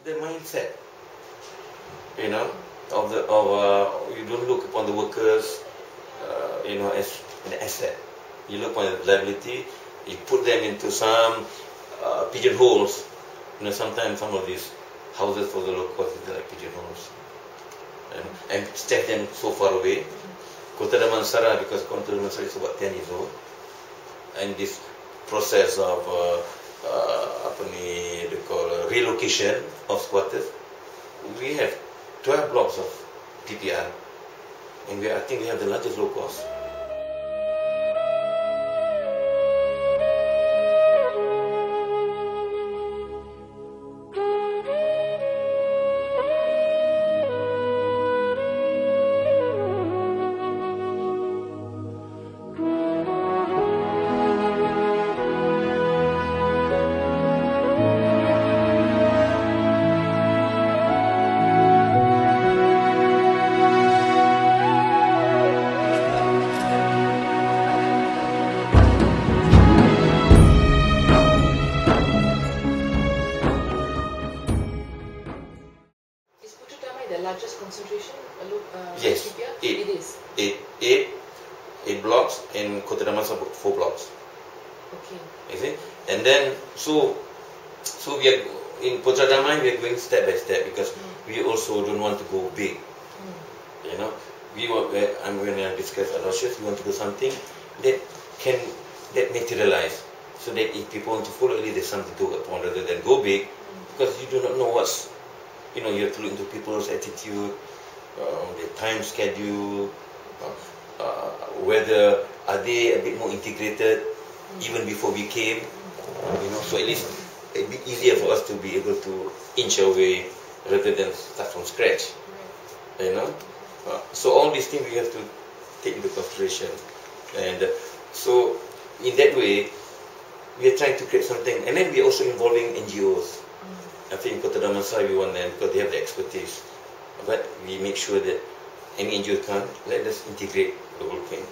the mindset, you know, you don't look upon the workers, you know, as an asset. You look upon the liability. You put them into some pigeonholes. You know, sometimes some of these houses for the locals are like pigeonholes, and stack them so far away. Putra Damai, because Putra Damai is about 10 years old, and this process of relocation of squatters, we have 12 blocks of PPR, and I think we have the largest low cost. Largest concentration? Yes, it is. Eight blocks, and Putra Damai 4 blocks. Okay. You see? And then, so we are in Putra Damai, we are going step by step because we also don't want to go big. You know, when I discuss associates, we want to do something that materialize, so that if people want to follow, at least there's something to work upon rather than go big, because you do not know what's. You know, you have to look into people's attitude, their time schedule, whether are they a bit more integrated even before we came. You know, so at least a bit easier for us to be able to inch our way rather than start from scratch. You know, so all these things we have to take into consideration, and so in that way we are trying to create something, and then we are also involving NGOs. I think Putra Damai we want them because they have the expertise. But we make sure that any NGO come, let us integrate the whole thing,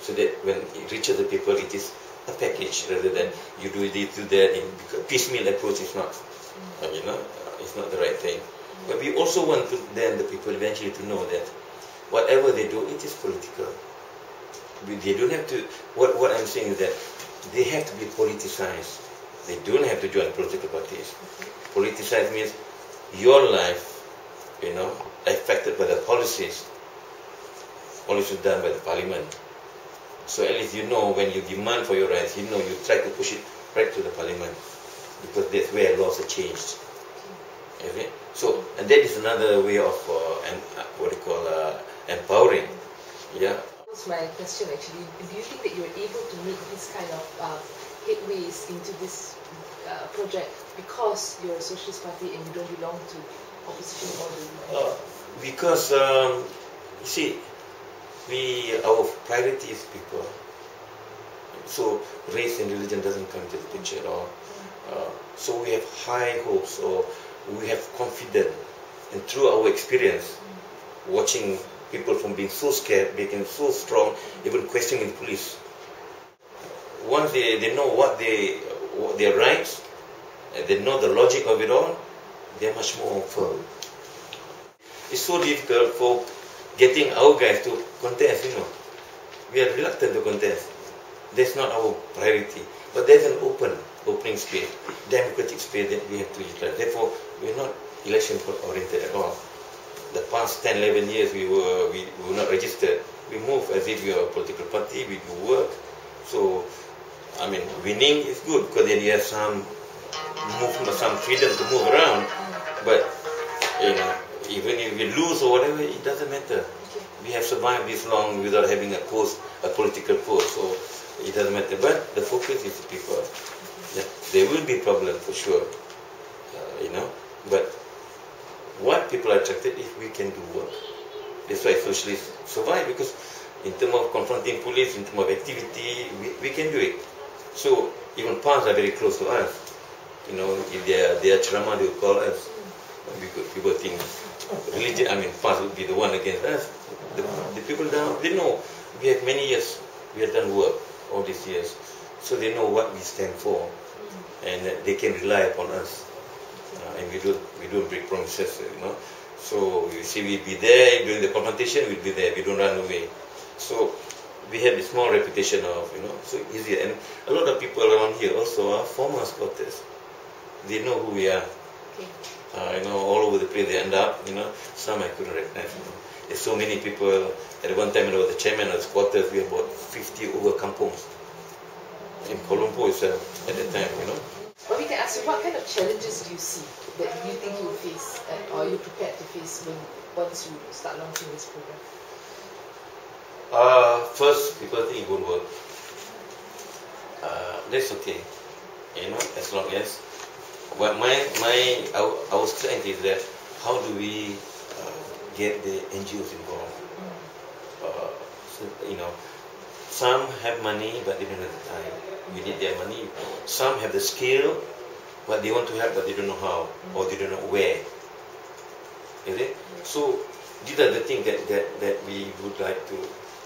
so that when it reaches the people, it is a package rather than you do this, do that. And piecemeal approach is not, you know, it's not the right thing. But we also want the people eventually to know that whatever they do, it is political. They don't have to. What I'm saying is that they have to be politicized. They don't have to join political parties. Politicized means your life, you know, affected by the policies done by the parliament. So at least you know when you demand for your rights, you know you try to push it right to the parliament, because that's where laws are changed. Okay? So, and that is another way of empowering. Yeah. That's my question actually. Do you think that you're able to make this kind of headways into this project because you're a socialist party and you don't belong to opposition or because you see, our priority is people. So race and religion doesn't come to the picture at all. So we have high hopes, or we have confidence, and through our experience, watching people from being so scared, becoming so strong, even questioning police. Once they know what their rights, and they know the logic of it all, they're much more firm. It's so difficult for getting our guys to contest, you know. We are reluctant to contest. That's not our priority. But there's an opening space, democratic space that we have to utilize. Therefore, we're not election oriented at all. The past 10, 11 years we were not registered. We move as if we are a political party, we do work. So, I mean, winning is good because then you have some movement, some freedom to move around. But, you know, even if we lose or whatever, it doesn't matter. We have survived this long without having a political post, so it doesn't matter. But the focus is the people. Yeah, there will be problems for sure, you know. But what people are attracted if we can do work. That's why socialists survive, because in terms of confronting police, in terms of activity, we can do it. So even PAS are very close to us. You know, if they are ceramah, they will call us. People think religion, I mean, PAS would be the one against us. The people down, they know we have many years, we have done work all these years. So they know what we stand for, and they can rely upon us. And we do We don't break promises, So we say we'll be there during the confrontation. We'll be there. We don't run away. So we have a small reputation of, so easier. And a lot of people around here also are former squatters. They know who we are. Okay. All over the place they end up. Some I couldn't recognize. There's so many people. At one time, I was the chairman of the squatters. We had about 50 over kampungs in Colombo itself at that time. Well, we can ask you, what kind of challenges do you see that you think you will face, or are you prepared to face once you start launching this program? First, people think it won't work. That's okay. As long as. But our strength is that how do we get the NGOs involved? Some have money but they don't have the time. We need their money. Some have the skill but they want to help but they don't know how or they don't know where. Is it? So these are the things that we would like to.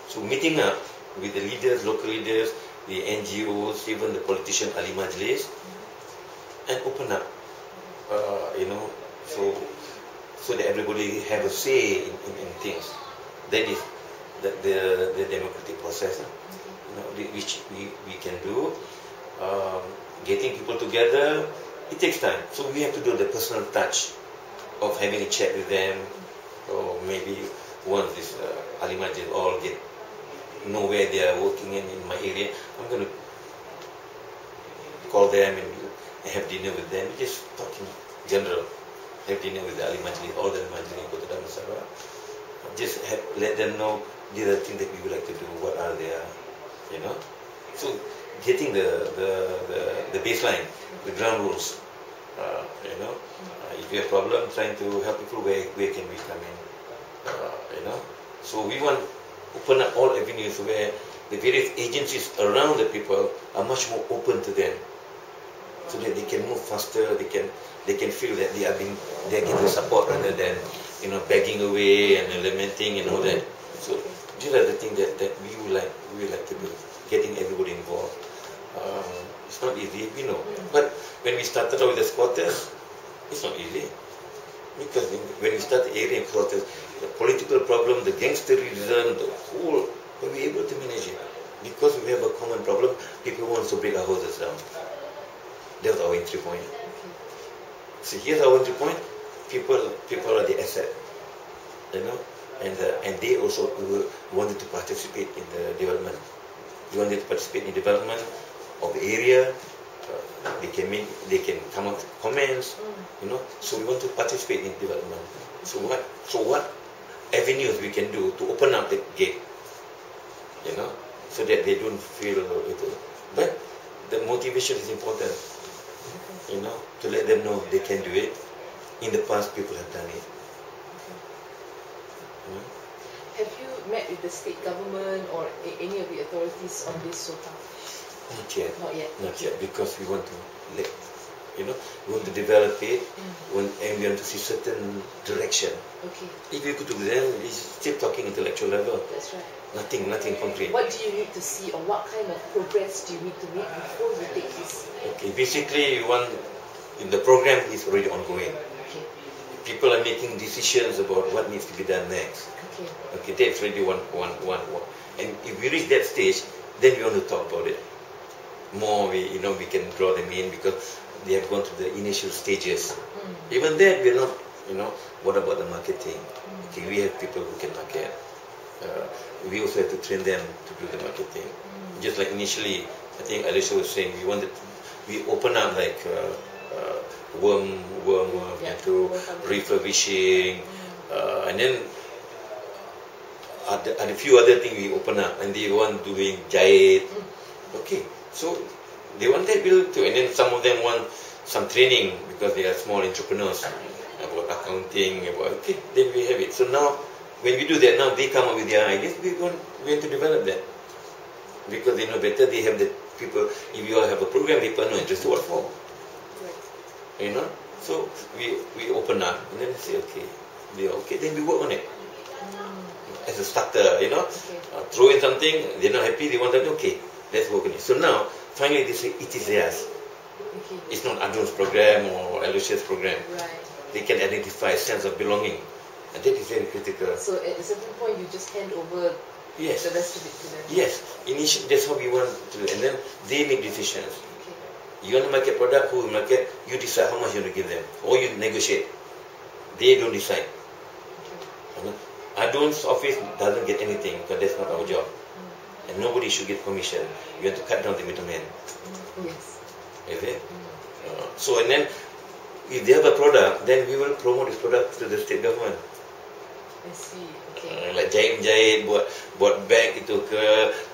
So meeting up with the leaders, local leaders, the NGOs, even the politician Ali Majlis, and open up, so that everybody have a say in things. That is the democratic process, which we can do. Getting people together, it takes time. So we have to do the personal touch of having a chat with them, or maybe once this Ali Majlis all know where they are working in my area, I'm going to call them and have dinner with them. Just talking general. Have dinner with the Ali Majlis, all the Majlis in Putra Damai. Just let them know these are the things that we would like to do. What are their, So getting the baseline, the ground rules. If you have a problem, trying to help people, where can we come in? So we want to open up all avenues where the various agencies around the people are much more open to them, so that they can move faster. They can feel that they are getting support rather than begging away and lamenting and all that. So these are the things that we would like to do, getting everybody involved. It's not easy, we know. But when we started out with the squatters, it's not easy. Because when we start the area squatters, the political problem, the gangsterism, the whole, but we're able to manage it. Because we have a common problem, people want to break our houses down. That was our entry point. So here's our entry point. People are the asset, and they also wanted to participate in the development. They wanted to participate in development of the area. They can come up with comments, So we want to participate in development. So what avenues we can do to open up the gate, so that they don't feel But the motivation is important, to let them know they can do it. In the past, people have done it. Have you met with the state government or any of the authorities on this so far? Not yet. Not yet, because we want to we want to develop it, and we want to see certain direction. Okay. If you go to them, it's still talking intellectual level. That's right. Nothing concrete. What do you need to see, or what kind of progress do you need to make before you take this? Okay, basically, the program is already ongoing. Okay. People are making decisions about what needs to be done next. Okay, that's already one. And if we reach that stage, then we want to talk about it more. We can draw them in because they have gone through the initial stages. Even then, we're not. What about the marketing? Okay, we have people who can market. We also have to train them to do the marketing. Just like initially, I think Alicia was saying, we open up like worm to refurbishing, and then a few other things we open up, and they want doing jahit. Okay, so they want that build too, and then some of them want some training because they are small entrepreneurs about accounting, okay, then we have it. So now, when we do that, now they come up with their ideas, we're going to develop that. Because they know better, they have the people, if you all have a program, people know interested what for. So we open up, and then they say, okay, then we work on it. As a starter, throw in something, they're not happy, they want that, okay, let's work on it. So now, finally they say, it is theirs. It's not Adun's program or Alicia's program. Right. they can identify a sense of belonging, and that is very critical. So at a certain point, you just hand over Yes. the rest of it to them. Yes, initially that's how we want to do, and then they make decisions. Okay. You want to market product, who will market? You decide how much you want to give them, or you negotiate. They don't decide. Okay. Adon's office doesn't get anything because that's not our job, and nobody should get commission. You have to cut down the middleman. Yes. Is it? So and then if they have a product, then we will promote this product to the state government. I see. Okay. Like jahit buat bag itu ke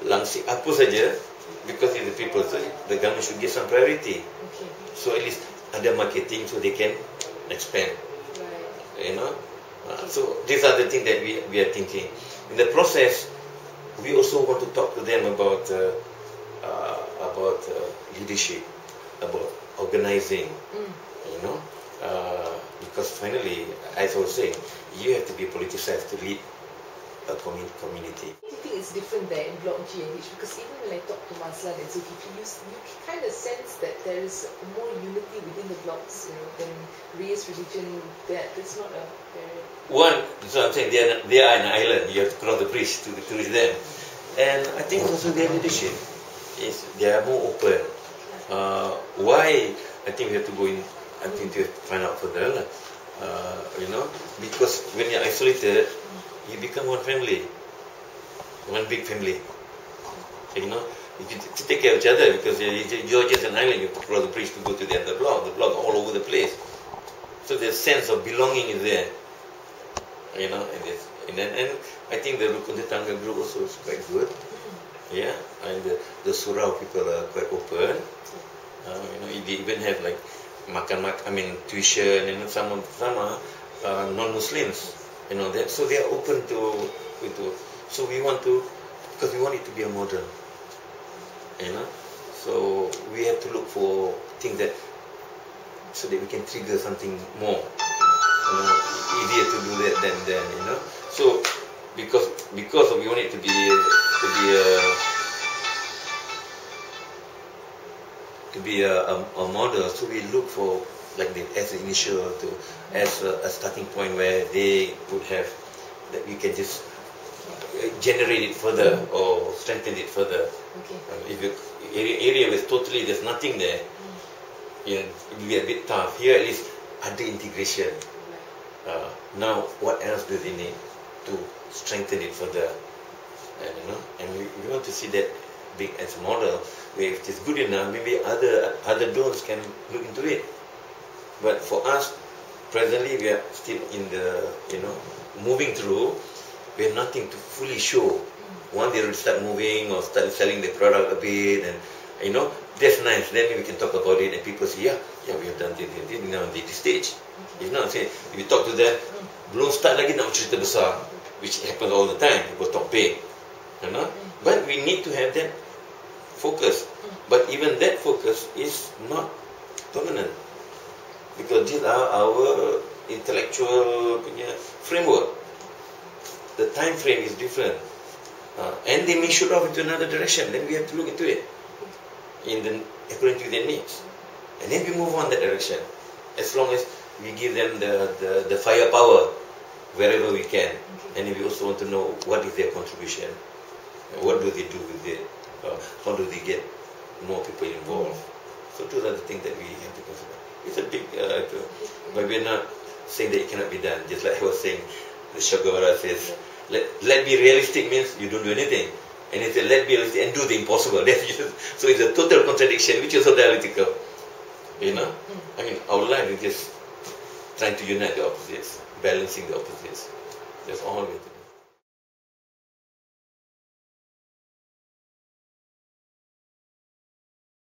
langsir apa saja, because it's the people, so the government should give some priority. Okay. So at least ada marketing so they can expand. Right. You know. So these are the things that we are thinking. In the process, we also want to talk to them about leadership, about organizing. You know, because finally, as I was saying, you have to be politicized to lead a community. Do you think it's different there in Block G and H? Because even when I talk to Maslan and Zulkifli, you kind of sense that there is more unity within the blocks, you know, than race, religion. That's not a barrier. One, so I'm saying they are an island. You have to cross the bridge to reach them, and I think also their leadership is they are more open. Why? I think we have to go in. I think we have to find out further. You know, because when you're isolated, you become one family, one big family. You know, you take care of each other because you're just an island. You have to cross the bridge to go to the other block. The block all over the place. So the sense of belonging is there. You know, and I think the Rukun Tetangga group also is quite good. Yeah, and the Surau people are quite open. You know, they even have like tuition, and some are non-Muslims, you know that. So they are open to. So we want to, because we want it to be a model, you know. So we have to look for things that, so that we can trigger something more. You know, easier to do that than you know. So because we want it to be a model, so we look for like as an initial as a starting point where they would have that we can just generate it further or strengthen it further. Okay. If you area with totally there's nothing there, you know, it will be a bit tough. Here at least ada integration. Now what else do they need to strengthen it further? And you know, and we want to see that big as a model where if it's good enough, maybe other dons can look into it. But for us, presently we are still in the, you know, moving through. We have nothing to fully show. Once they will start moving or start selling the product a bit, and you know, that's nice. Then we can talk about it, and people say, yeah, we have done this now at this stage. If not, say if you talk to them, belum start lagi nak cerita besar, which happens all the time. People talk big, you know. But we need to have that focus. But even that focus is not permanent, because these are our intellectual framework. The time frame is different, and they may shoot off into another direction. Then we have to look into it according to their needs, and then we move on that direction. As long as we give them the firepower wherever we can, and we also want to know what is their contribution, what do they do with it, how do they get more people involved. So those are the things that we have to consider. It's a big, but we're not saying that it cannot be done. Just like I was saying, the Shagawara says, let be realistic means you don't do anything. And it says, let be realistic and do the impossible. So it's a total contradiction, which is so dialectical. You know? I mean, our life is just trying to unite the opposites, balancing the opposites. That's all we do.